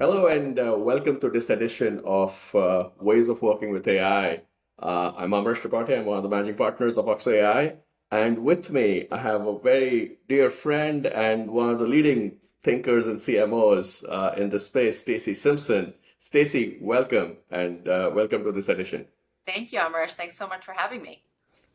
Hello and welcome to this edition of Ways of Working with AI. I'm Amaresh Tripathy. I'm one of the managing partners of Oxa AI. And with me, I have a very dear friend and one of the leading thinkers and CMOs in the space, Stacy Simpson. Stacy, welcome and welcome to this edition. Thank you, Amaresh. Thanks so much for having me.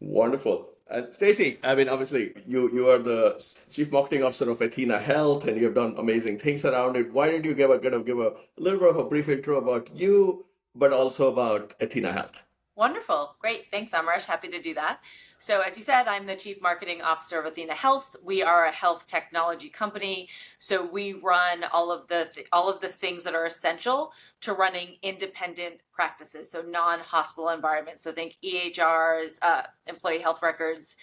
Wonderful. And Stacy, I mean, obviously, you are the chief marketing officer of Athenahealth, and you've done amazing things around it. Why don't you give a little bit of a brief intro about you, but also about Athenahealth? Wonderful. Great. Thanks, Amaresh. Happy to do that. So, as you said, I'm the Chief Marketing Officer of Athenahealth. We are a health technology company. So we run all of the things that are essential to running independent practices, so non-hospital environments. So think EHRs, employee health records,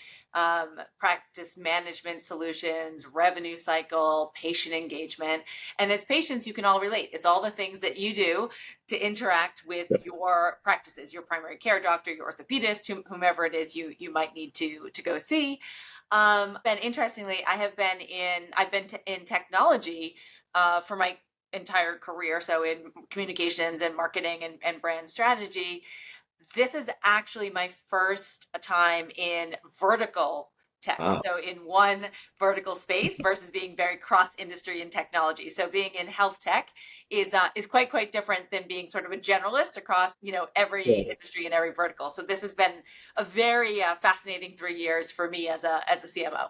practice management solutions, revenue cycle, patient engagement. And as patients, you can all relate. It's all the things that you do to interact with your practices, your primary care doctor, your orthopedist, whomever it is you might need to go see. And interestingly, I've been in technology for my entire career. So in communications and marketing and brand strategy. This is actually my first time in vertical tech. Ah, So in one vertical space versus being very cross industry in technology. So being in health tech is quite different than being sort of a generalist across every yes. industry and every vertical. So this has been a very fascinating 3 years for me as a CMO.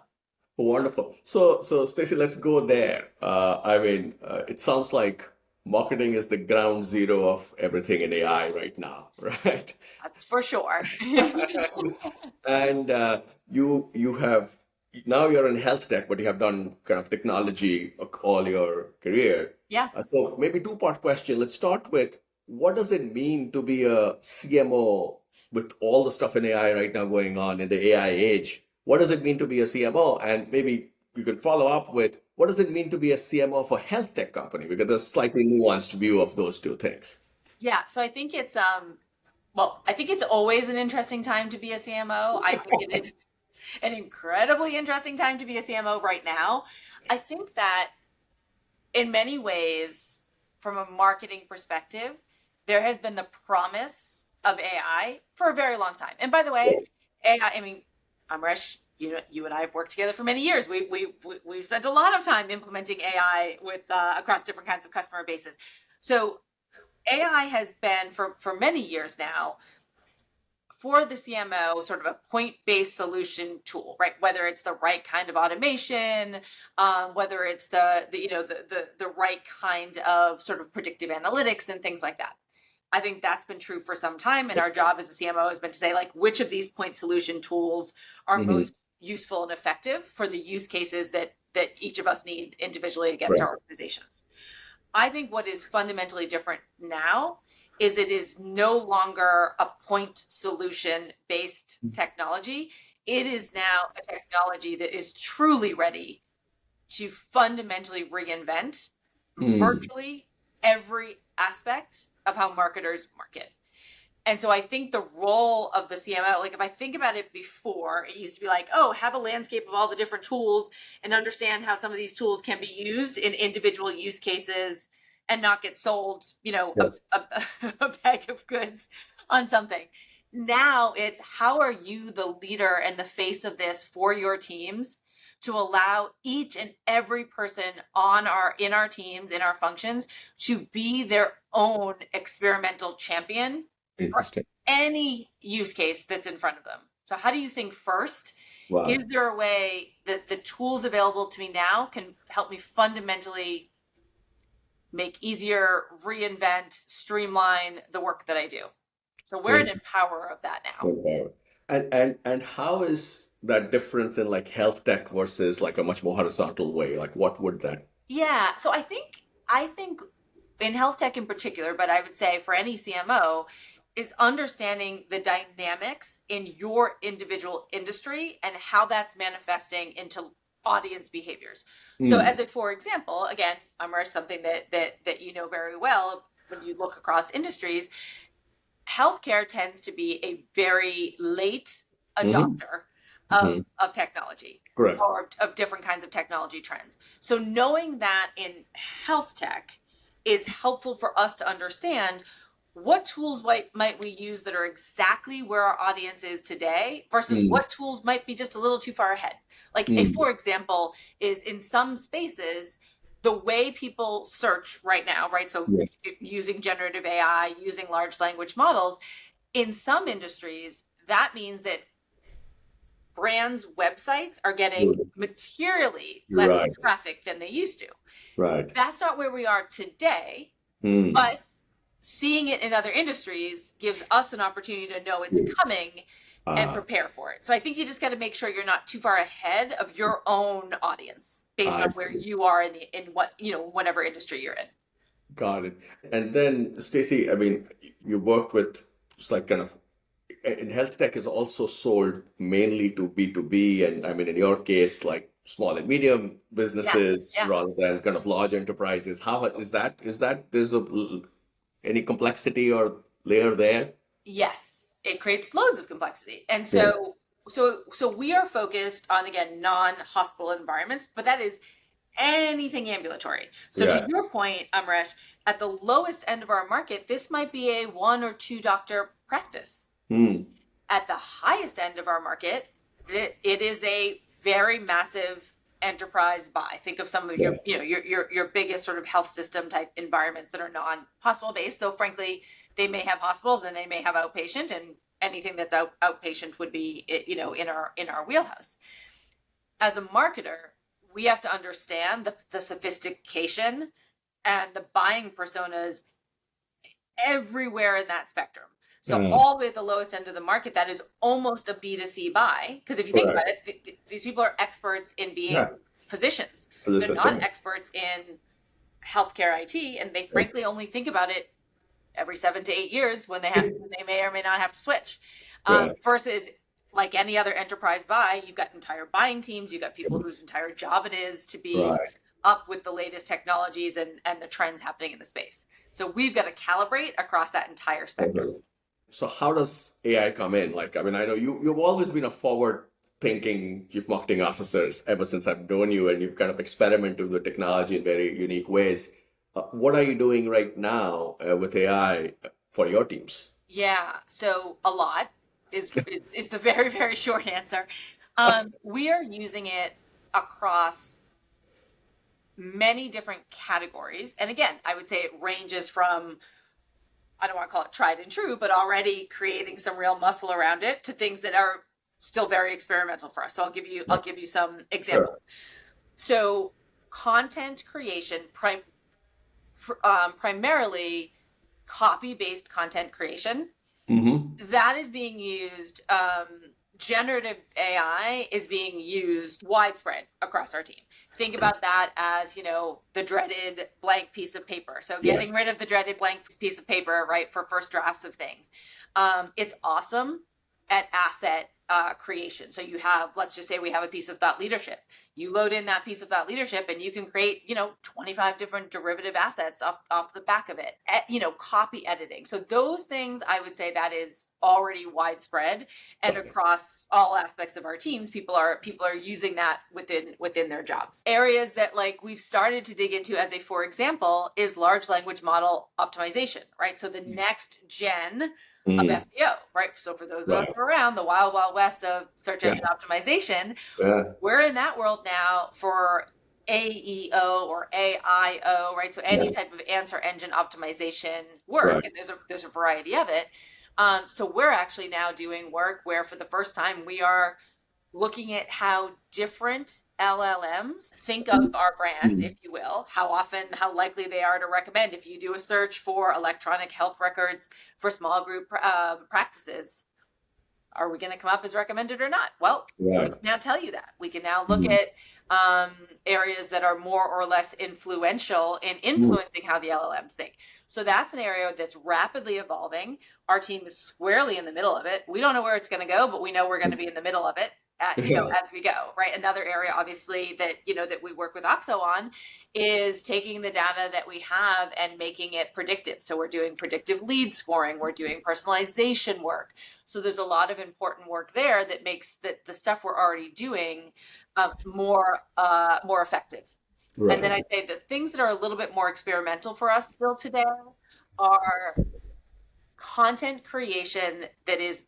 Wonderful. So Stacy, let's go there. It sounds like marketing is the ground zero of everything in AI right now, right? That's for sure. And you have now you're in health tech, but you have done kind of technology all your career. Yeah. So maybe two-part question. Let's start with what does it mean to be a CMO with all the stuff in AI right now going on in the AI age? What does it mean to be a CMO? And maybe you could follow up with what does it mean to be a CMO for a health tech company? Because there's slightly nuanced view of those two things. Yeah. So I think it's well, I think it's always an interesting time to be a CMO. I think it is an incredibly interesting time to be a CMO right now. I think that in many ways, from a marketing perspective, there has been the promise of AI for a very long time. And by the way, AI, I mean, Amresh, you and I have worked together for many years. We've spent a lot of time implementing AI with across different kinds of customer bases. So AI has been for many years now for the CMO sort of a point-based solution tool, right? Whether it's the right kind of automation, whether it's the right kind of sort of predictive analytics and things like that. I think that's been true for some time, and our job as a CMO has been to say like which of these point solution tools are Mhm. most useful and effective for the use cases that each of us need individually against Right. our organizations. I think what is fundamentally different now is it is no longer a point solution based technology. It is now a technology that is truly ready to fundamentally reinvent Mm. virtually every aspect of how marketers market. And so I think the role of the CMO, like if I think about it before, it used to be like, oh, have a landscape of all the different tools and understand how some of these tools can be used in individual use cases and not get sold, Yes. a bag of goods on something. Now it's how are you the leader and the face of this for your teams to allow each and every person in our teams, in our functions, to be their own experimental champion for Interesting. any use case that's in front of them. So, how do you think first? Is Wow. there a way that the tools available to me now can help me fundamentally make easier, reinvent, streamline the work that I do? So, we're in empower of that now. Okay. And how is that difference in like health tech versus like a much more horizontal way? Like what would that? Yeah. So, I think in health tech in particular, but I would say for any CMO, is understanding the dynamics in your individual industry and how that's manifesting into audience behaviors. So Mm. as a for example, again, Amar, something that you know very well when you look across industries, healthcare tends to be a very late Hmm. adopter Hmm. of technology Correct. or of different kinds of technology trends. So knowing that in health tech, is helpful for us to understand what tools might we use that are exactly where our audience is today versus Mm, what tools might be just a little too far ahead. Like a mm, for example is in some spaces, the way people search right now, right? So yeah, using generative AI, using large language models, in some industries, that means that brands' websites are getting you're materially you're less right, traffic than they used to. right. That's not where we are today, Mm, but seeing it in other industries gives us an opportunity to know it's yeah. coming and Uh, prepare for it. So I think you just got to make sure you're not too far ahead of your own audience based I on where see. you are in what, whatever industry you're in. Got it. And then, Stacy, I mean, you worked with it's like kind of in health tech is also sold mainly to B2B, and I mean, in your case, like small and medium Yeah. businesses Yeah. rather than kind of large enterprises. How is that? Is that there's any complexity or layer there? Yes, it creates loads of complexity. And Yeah. so we are focused on, again, non-hospital environments, but that is anything ambulatory. So to Yeah. your point, Amresh, at the lowest end of our market, this might be a one or two doctor practice. Hmm. At the highest end of our market, it is a very massive enterprise buy. Think of some of Yeah. your biggest sort of health system type environments that are non-hospital based, though frankly they may have hospitals and they may have outpatient, and anything that's outpatient would be in our wheelhouse. As a marketer, we have to understand the sophistication and the buying personas everywhere in that spectrum. So Yeah. all the way at the lowest end of the market, that is almost a B2C buy. Because if you think about Correct. it, these people are experts in being Yeah. physicians. For this They're not yes. experts in healthcare IT, and they frankly only think about it every 7 to 8 years when they may or may not have to switch. Yeah. Versus like any other enterprise buy, you've got entire buying teams, you've got people whose entire job it is to be Right. up with the latest technologies and the trends happening in the space. So we've got to calibrate across that entire spectrum. Perfect. So how does AI come in? Like, I mean, I know you've always been a forward thinking chief marketing officers ever since I've known you, and you've kind of experimented with technology in very unique ways. What are you doing right now with AI for your teams? Yeah, so a lot is the very, very short answer. We are using it across many different categories. And again, I would say it ranges from, I don't want to call it tried and true, but already creating some real muscle around it, to things that are still very experimental for us. So I'll give you some examples. Sure. So content creation, primarily copy-based content creation, Mm-hmm. that is being used. Generative AI is being used widespread across our team. Think about that as, the dreaded blank piece of paper. So getting Yes. rid of the dreaded blank piece of paper, right, for first drafts of things. It's awesome at asset creation. So let's just say we have a piece of thought leadership. You load in that piece of thought leadership and you can create, 25 different derivative assets off the back of it. Copy editing. So those things, I would say that is already widespread, and Got it. across all aspects of our teams, people are using that within their jobs. Areas that like we've started to dig into as a for example is large language model optimization, right? So the next gen of Mm. SEO, right? So for those of us Right. who are around the wild, wild west of search Yeah. engine optimization, Yeah. we're in that world now for AEO or AIO, right? So any Yeah. type of answer engine optimization work, Right. and there's a variety of it. So we're actually now doing work where for the first time we are looking at how different LLMs think of our brand, Mm. if you will, how often, how likely they are to recommend. If you do a search for electronic health records for small group practices, are we going to come up as recommended or not? Well, we Right. can now tell you that. We can now look Mm. at areas that are more or less influential in Mm. influencing how the LLMs think. So that's an area that's rapidly evolving. Our team is squarely in the middle of it. We don't know where it's going to go, but we know we're going to be in the middle of it. Yes. As we go, right? Another area, obviously, that we work with OXO on is taking the data that we have and making it predictive. So we're doing predictive lead scoring, we're doing personalization work. So there's a lot of important work there that makes the stuff we're already doing more effective. And then Right. I'd say the things that are a little bit more experimental for us still today are content creation that is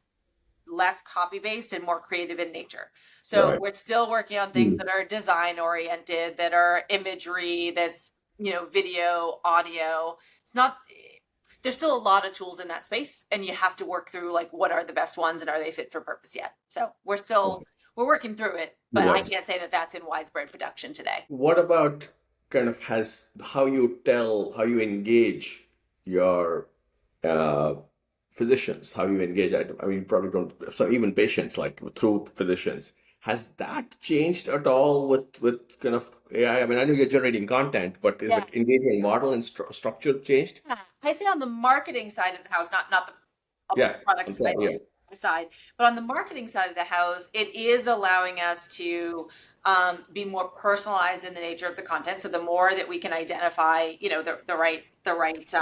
less copy based and more creative in nature. So Right. we're still working on things Mm. that are design oriented, that are imagery, that's, video, audio. It's not, there's still a lot of tools in that space, and you have to work through like what are the best ones and are they fit for purpose yet. So we're working through it, but I Right. can't say that that's in widespread production today. What about kind of has how you tell, how you engage your uh, physicians, how you engage, I mean, you probably don't, so even patients, like through physicians, has that changed at all with kind of AI? I mean, I know you're generating content, but is the Yeah. engagement model and structure changed? Yeah, I'd say on the marketing side of the house, not the other Yeah. products Yeah. side, but on the marketing side of the house, it is allowing us to be more personalized in the nature of the content. So the more that we can identify, the right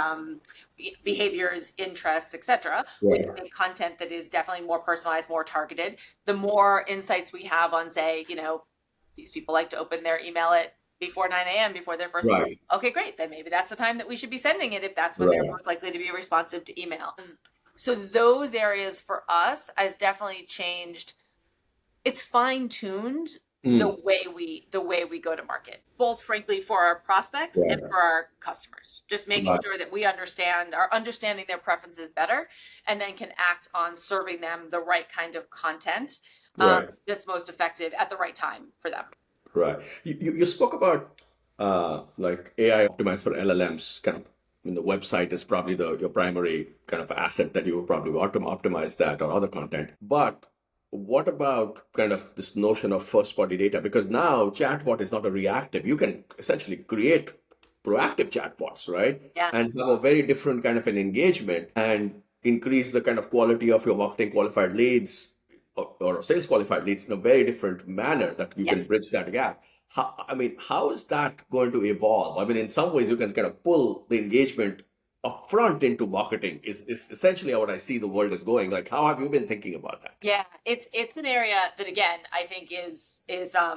behaviors, interests, etc., we can Right. make content that is definitely more personalized, more targeted. The more insights we have on, say, these people like to open their email at before 9 a.m. before their first meal. Right. Okay, great. Then maybe that's the time that we should be sending it if that's when they're Right. most likely to be responsive to email. So those areas for us has definitely changed. It's fine tuned the Mm. way we go to market, both frankly for our prospects and Right. for our customers. Just making Right. sure that we are understanding their preferences better, and then can act on serving them the right kind of content Right. that's most effective at the right time for them. Right. You spoke about like AI optimized for LLMs, kind of. I mean, the website is probably the your primary kind of asset that you would probably want to optimize that or other content. But what about kind of this notion of first party data? Because now chatbot is not a reactive. You can essentially create proactive chatbots, right? Yeah. And have a very different kind of an engagement and increase the kind of quality of your marketing qualified leads or sales qualified leads in a very different manner that you can Yes. bridge that gap. I mean, how is that going to evolve? I mean, in some ways, you can kind of pull the engagement upfront into marketing. Is essentially what I see the world is going. Like, how have you been thinking about that? Yeah, it's an area that again I think is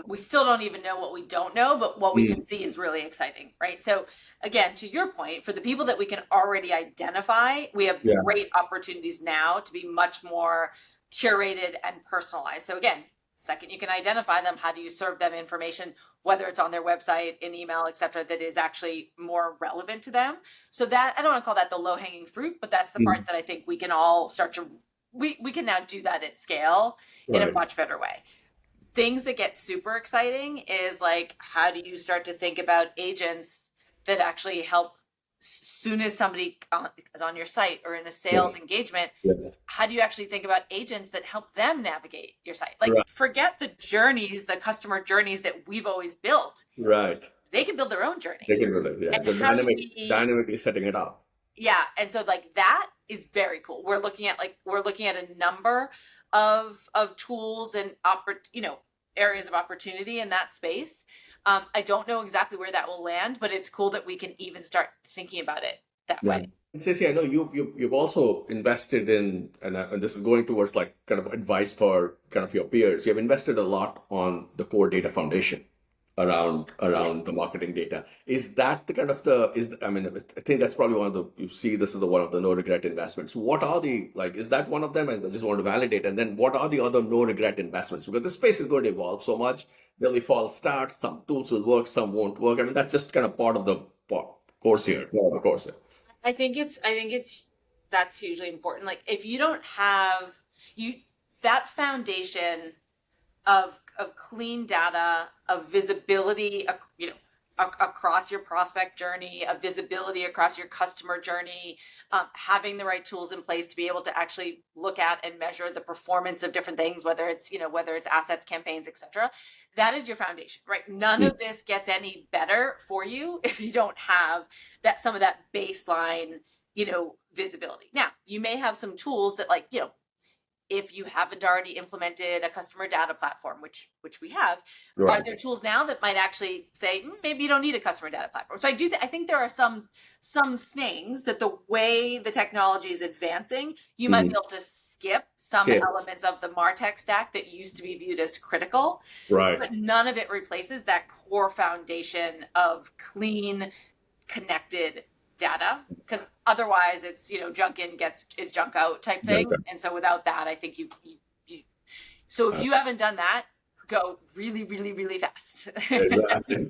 we still don't even know what we don't know, but what we can Mm. see is really exciting, right? So again, to your point, for the people that we can already identify, we have Yeah. great opportunities now to be much more curated and personalized. So again, second you can identify them, how do you serve them information, whether it's on their website, in email, etc., that is actually more relevant to them. So that I don't want to call that the low hanging fruit, but that's the part Mm. that I think we can all start to we can now do that at scale in a Right. much better way. Things that get super exciting is like, how do you start to think about agents that actually help soon as somebody is on your site or in a Yeah. sales engagement? Yes. How do you actually think about agents that help them navigate your site? Like, Right. forget the journeys, the customer journeys that we've always built. Right. They can build their own journey. They can do that. Yeah. And The how do we dynamically setting it up. yeah, and so like that is very cool. We're looking at a number of tools and areas of opportunity in that space. I don't know exactly where that will land, but it's cool that we can even start thinking about it that Yeah. way. And Stacey, I know you've also invested in, and this is going towards like kind of advice for kind of your peers. You've invested a lot on the core data foundation around the Yes. marketing data. Is that the kind of the is I mean, I think that's probably one of the you see this is the one of the no regret investments. What are the like? Is that one of them? I just want to validate. And then what are the other no regret investments? Because the space is going to evolve so much. There'll be false starts. Some tools will work, some won't work. I mean, that's just kind of part of the course here. Part of the course here. I think it's that's hugely important. Like if you don't have you that foundation of clean data, of visibility, across your prospect journey, of visibility across your customer journey, having the right tools in place to be able to actually look at and measure the performance of different things, whether it's assets, campaigns, etc. That is your foundation, right? None Mm. of this gets any better for you if you don't have some of that baseline, visibility. Now, you may have some tools that if you haven't already implemented a customer data platform, which we have, are Right. there tools now that might actually say maybe you don't need a customer data platform? So I think there are some things that the way the technology is advancing, you might be able to skip some Okay. elements of the MarTech stack that used to be viewed as critical, Right. but none of it replaces that core foundation of clean, connected data, because otherwise it's, junk in is junk out type thing. Okay. And so without that, I think you so if Uh, you haven't done that, go really, really, really fast. exactly.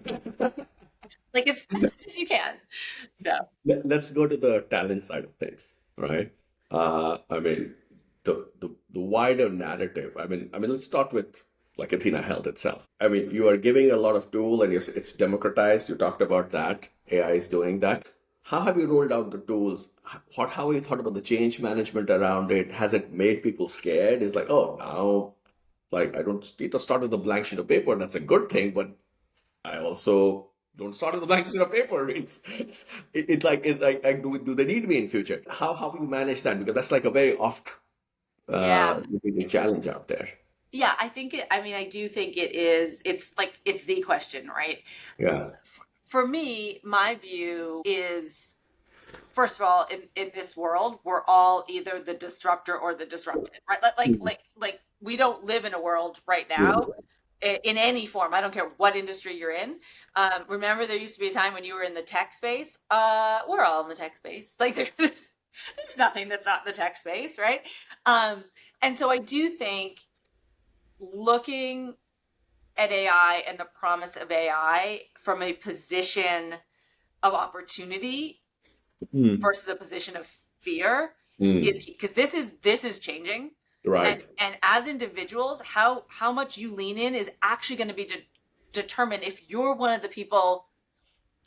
Like as fast as you can. So Let's go to the talent side of things, right? I mean, the wider narrative. I mean, let's start with like Athenahealth itself. I mean, you are giving a lot of tool, and it's democratized. You talked about that. AI is doing that. How have you rolled out the tools? How have you thought about the change management around it? Has it made people scared? It's like, oh, now, like I don't need to start with a blank sheet of paper. That's a good thing, but I also don't start with a blank sheet of paper. It's like do they need me in future? How you manage that? Because that's like a very oft yeah. repeated challenge out there. Yeah, I mean, I do think it's the question, right? Yeah. For me, my view is, first of all, in this world, we're all either the disruptor or the disrupted, right? Mhm. Like we don't live in a world right now in any form. I don't care what industry you're in. Remember, there used to be a time when you were in the tech space. We're all in the tech space. Like there's nothing that's not in the tech space, right? Um, and so I do think looking at AI and the promise of AI from a position of opportunity Mm. versus a position of fear is Mm. key, because this is changing, and Right. as individuals, how much you lean in is actually going to be determined if you're one of the people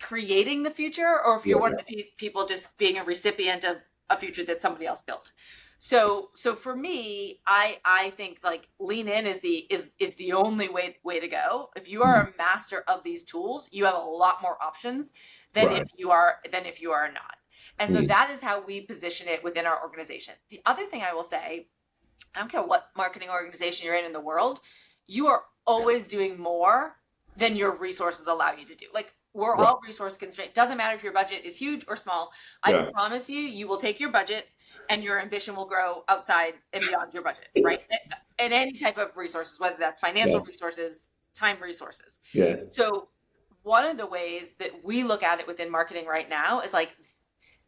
creating the future, or if you're one Yeah. of the people just being a recipient of a future that somebody else built. So for me, I think like lean in is the only way to go. If you are Mm. a master of these tools, you have a lot more options than Right. if you are not. And so Mm. that is how we position it within our organization. The other thing I will say, I don't care what marketing organization you're in the world, you are always doing more than your resources allow you to do. Like we're Right. all resource constrained. Doesn't matter if your budget is huge or small. I Yeah. promise you, you will take your budget and your ambition will grow outside and beyond your budget, right? And any type of resources, whether that's financial Yes. resources, time resources. Yes. So one of the ways that we look at it within marketing right now is like,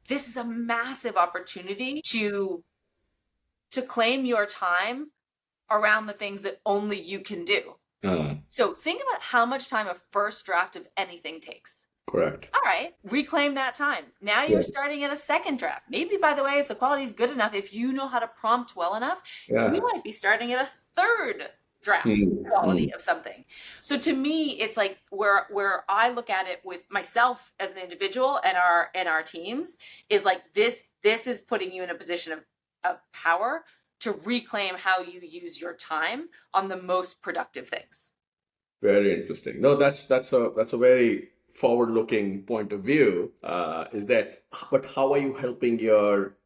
this is a massive opportunity to claim your time around the things that only you can do. Uh, So think about how much time a first draft of anything takes. correct. All right, reclaim that time. Now you're Yeah. starting at a second draft. Maybe, by the way, if the quality is good enough, if you know how to prompt well enough, you Yeah. might be starting at a third draft Mm. quality Mm. of something. So to me, it's like where I look at it with myself as an individual and our teams is like this is putting you in a position of power to reclaim how you use your time on the most productive things. Very interesting. No, that's a very forward-looking point of view. Is that, but how are you helping your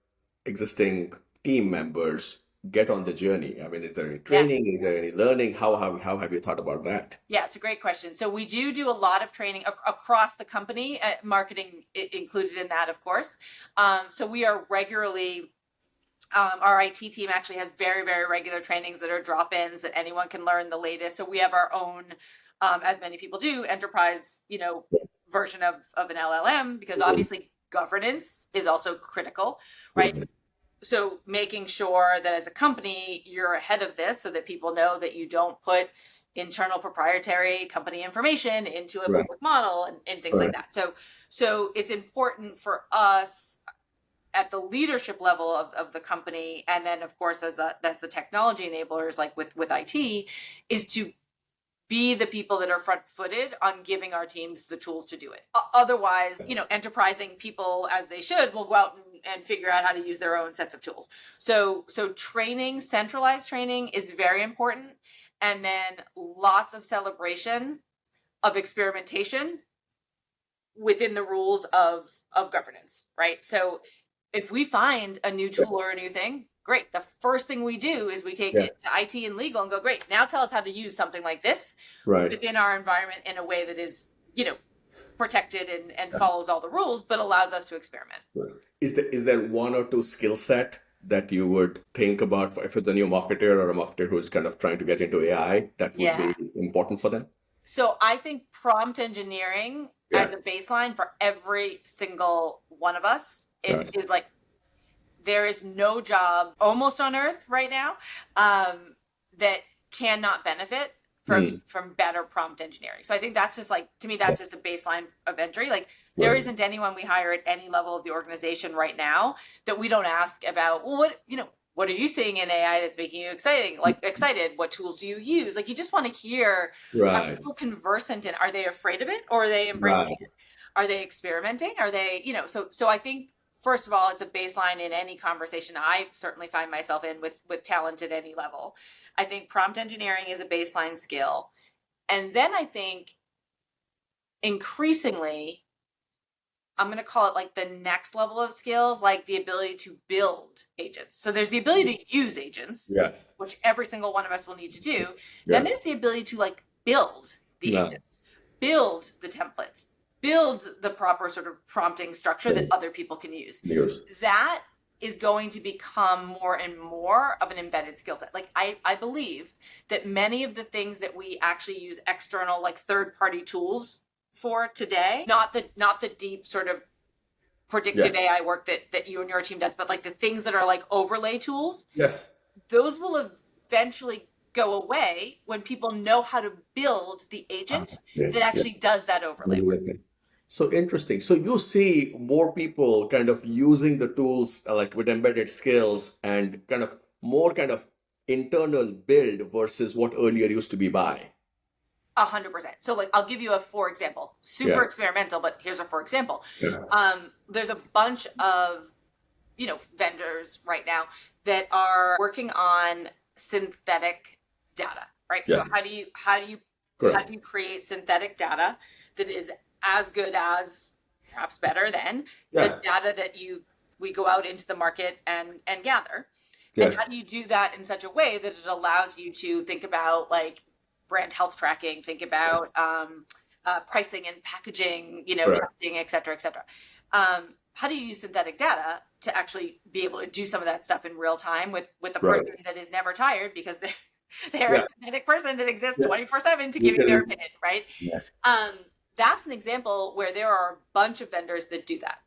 existing team members get on the journey? I mean, is there any Yeah. training? Is there any learning? How have you thought about that? Yeah, it's a great question. So we do a lot of training across the company, marketing included in that, of course. So we are regularly, our IT team actually has very, very regular trainings that are drop-ins that anyone can learn the latest. So we have our own, as many people do, enterprise, version of an LLM, because obviously governance is also critical, right? Mhm. So making sure that as a company you're ahead of this so that people know that you don't put internal proprietary company information into a Right, public model and things like right, that. So it's important for us at the leadership level of the company, and then of course as the technology enablers, like with IT, is to be the people that are front-footed on giving our teams the tools to do it. Otherwise, enterprising people, as they should, will go out and figure out how to use their own sets of tools. So training, centralized training, is very important, and then lots of celebration of experimentation within the rules of governance, right? So if we find a new tool or a new thing, great. The first thing we do is we take Yeah. it to IT and legal and go, great, now tell us how to use something like this Right. within our environment in a way that is, protected and follows all the rules, but allows us to experiment. Right. Is there one or two skill set that you would think about if it's a new marketer or a marketer who's kind of trying to get into AI that would Yeah. be important for them? So I think prompt engineering Yeah. as a baseline for every single one of us Right. is like, there is no job almost on earth right now that cannot benefit from better prompt engineering. So I think that's just like, to me, that's just a baseline of entry. Like there Right. isn't anyone we hire at any level of the organization right now that we don't ask about, well, what are you seeing in AI that's making you excited? What tools do you use? Like you just want to hear, are Right. people conversant in, are they afraid of it or are they embracing Right. it? Are they experimenting? Are they, so I think first of all, it's a baseline in any conversation I certainly find myself in with talent at any level. I think prompt engineering is a baseline skill. And then I think increasingly, I'm going to call it like the next level of skills, like the ability to build agents. So there's the ability to use agents, Yeah. which every single one of us will need to do. Yeah. Then there's the ability to like build the Yeah. agents, build the templates, build the proper sort of prompting structure that other people can use. Yes. That is going to become more and more of an embedded skill set. Like I believe that many of the things that we actually use external, like third-party tools for today, not the deep sort of predictive AI work that you and your team does, but like the things that are like overlay tools, Yes. those will eventually go away when people know how to build the agent that actually does that overlay work. So interesting. So you see more people kind of using the tools like with embedded skills and kind of more kind of internal build versus what earlier used to be buy. 100%. So like, I'll give you a for example, super experimental, but here's a for example. There's a bunch of, vendors right now that are working on synthetic data, right? Yes. So how do you create synthetic data that is as good as, perhaps better than the data that we go out into the market and gather? And how do you do that in such a way that it allows you to think about like brand health tracking, think about pricing and packaging, testing, et cetera, et cetera. How do you use synthetic data to actually be able to do some of that stuff in real time with a person that is never tired because they're a synthetic person that exists 24/7 to give you their opinion, right? Yeah. That's an example where there are a bunch of vendors that do that.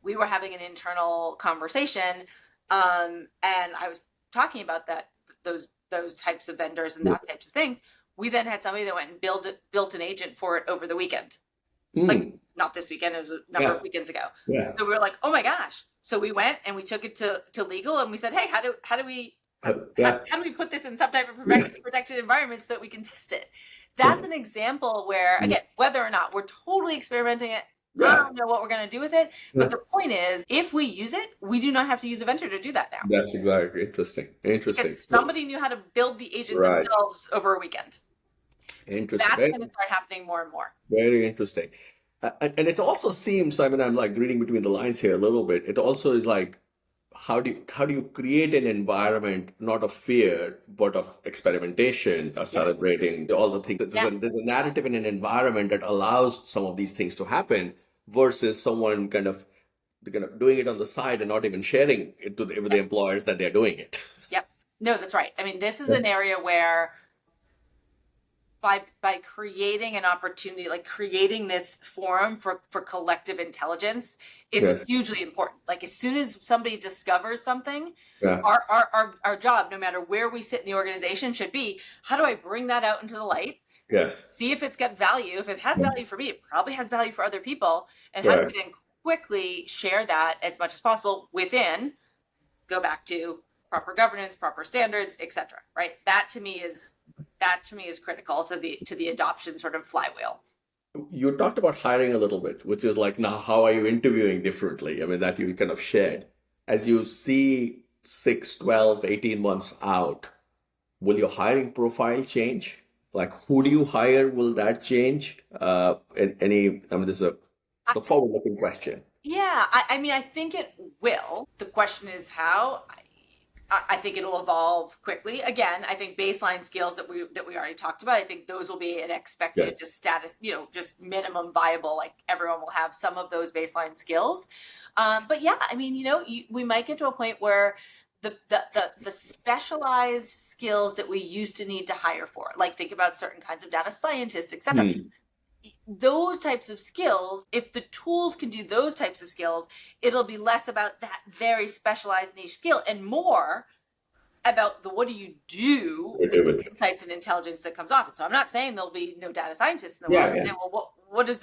We were having an internal conversation, and I was talking about those types of vendors and that types of things. We then had somebody that went and built an agent for it over the weekend. Like not this weekend, it was a number of weekends ago. Yeah. So we were like, oh my gosh. So we went and we took it to legal and we said, hey, how do we put this in some type of protected environment so that we can test it? That's an example where, again, whether or not we're totally experimenting it, I don't know what we're going to do with it. But the point is, if we use it, we do not have to use a vendor to do that now. That's exactly interesting. Because somebody knew how to build the agent themselves over a weekend. Interesting. That's going to start happening more and more. Very interesting. And it also seems, I mean, I'm like reading between the lines here a little bit. It also is like, how do you create an environment not of fear but of experimentation, celebrating all the things? There's a narrative in an environment that allows some of these things to happen versus someone kind of doing it on the side and not even sharing it with the employers that they're doing it. Yep. No, that's right. I mean, this is an area where by creating an opportunity, like creating this forum for collective intelligence is hugely important. Like as soon as somebody discovers something, our job, no matter where we sit in the organization, should be, how do I bring that out into the light? Yes. See if it's got value. If it has value for me, it probably has value for other people. And how do we then quickly share that as much as possible within, go back to proper governance, proper standards, etc. Right? That to me is critical to the adoption sort of flywheel. You talked about hiring a little bit, which is like, now how are you interviewing differently? I mean, that you kind of shared. As you see 6, 12, 18 months out, will your hiring profile change? Like who do you hire? Will that change? This is the forward-looking question. Yeah, I mean, I think it will. The question is how. I think it'll evolve quickly. Again, I think baseline skills that we already talked about, I think those will be an expected Yes. just status, just minimum viable. Like everyone will have some of those baseline skills. But yeah, I mean, we might get to a point where the specialized skills that we used to need to hire for, like think about certain kinds of data scientists, etc. Hmm. Those types of skills, if the tools can do those types of skills, it'll be less about that very specialized niche skill and more about the what do you do We'll with do the it. insights and intelligence that comes off it. So I'm not saying there'll be no data scientists in the world. Yeah, I'm yeah, saying, well, what is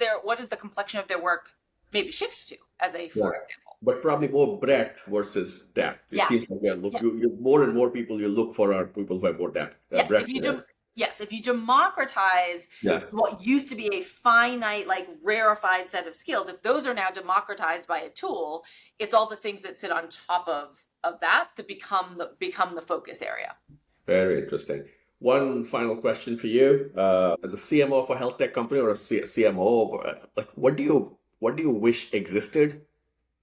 the complexion of their work maybe shift to as a yeah. for example? But probably more breadth versus depth. It Yeah, seems like yeah. more and more people you look for are people who have more depth, Yes, breadth. Yeah. if you democratize Yeah. what used to be a finite, like rarefied set of skills, if those are now democratized by a tool, it's all the things that sit on top of that become the focus area. Very interesting. One final question for you, as a CMO of a health tech company or a CMO, like what do you wish existed?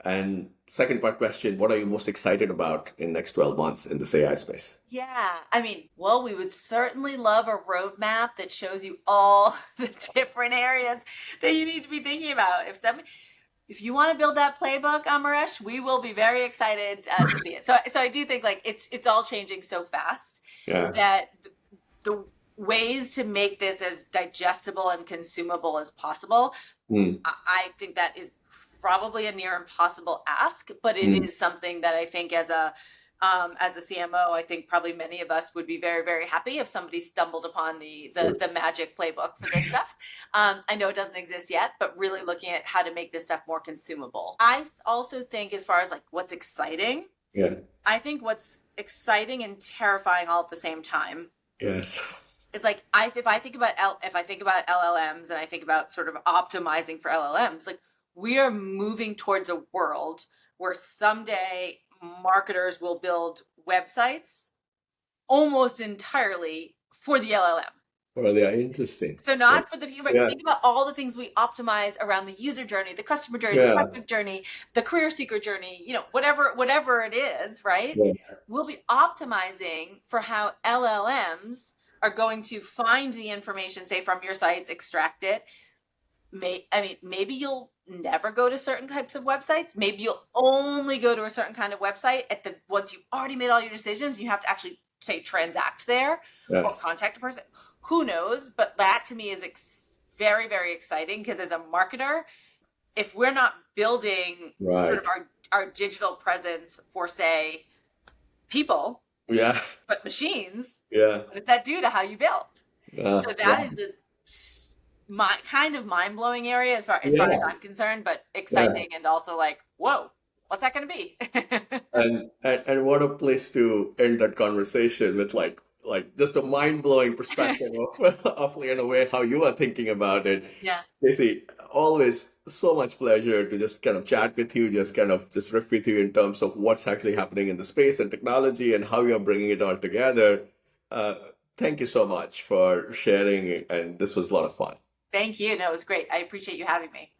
And second part question, what are you most excited about in next 12 months in this AI space? Yeah, I mean, well, we would certainly love a roadmap that shows you all the different areas that you need to be thinking about. If you want to build that playbook, Amaresh, we will be very excited to see it. So I do think like it's all changing so fast Yeah. that the ways to make this as digestible and consumable as possible, Mm, I think that is probably a near impossible ask, but it mm. is something that I think as a CMO, I think probably many of us would be very, very happy if somebody stumbled upon the magic playbook for this stuff. I know it doesn't exist yet, but really looking at how to make this stuff more consumable. I also think as far as like what's exciting, Yeah. I think what's exciting and terrifying all at the same time Yes. is like if I think about LLMs and I think about sort of optimizing for LLMs, like we are moving towards a world where someday marketers will build websites almost entirely for the LLM. Well, they are interesting. So Yeah. not for the viewer. Yeah. Think about all the things we optimize around the user journey, the customer journey, the Yeah. prospect journey, the career seeker journey, whatever it is, right? Yeah. We'll be optimizing for how LLMs are going to find the information, say from your sites, extract it. Maybe you'll never go to certain types of websites. Maybe you'll only go to a certain kind of website once you've already made all your decisions. You have to actually say transact there or Yes. contact a person. Who knows? But that to me is very, very exciting because as a marketer, if we're not building sort Right. of our digital presence for say people, Yeah. but machines, Yeah. what does that do to how you build? So Yeah. that is my kind of mind blowing area as far as Yeah. I'm concerned, but Yeah. exciting and also like, whoa, what's that going to be? And what a place to end that conversation with like just a mind-blowing perspective of in a way how you are thinking about it. Yeah. Stacey, always so much pleasure to just kind of chat with you, just kind of just riff with you in terms of what's actually happening in the space and technology and how you're bringing it all together. Uh, Thank you so much for sharing, and this was a lot of fun. Thank you. No, it was great. I appreciate you having me.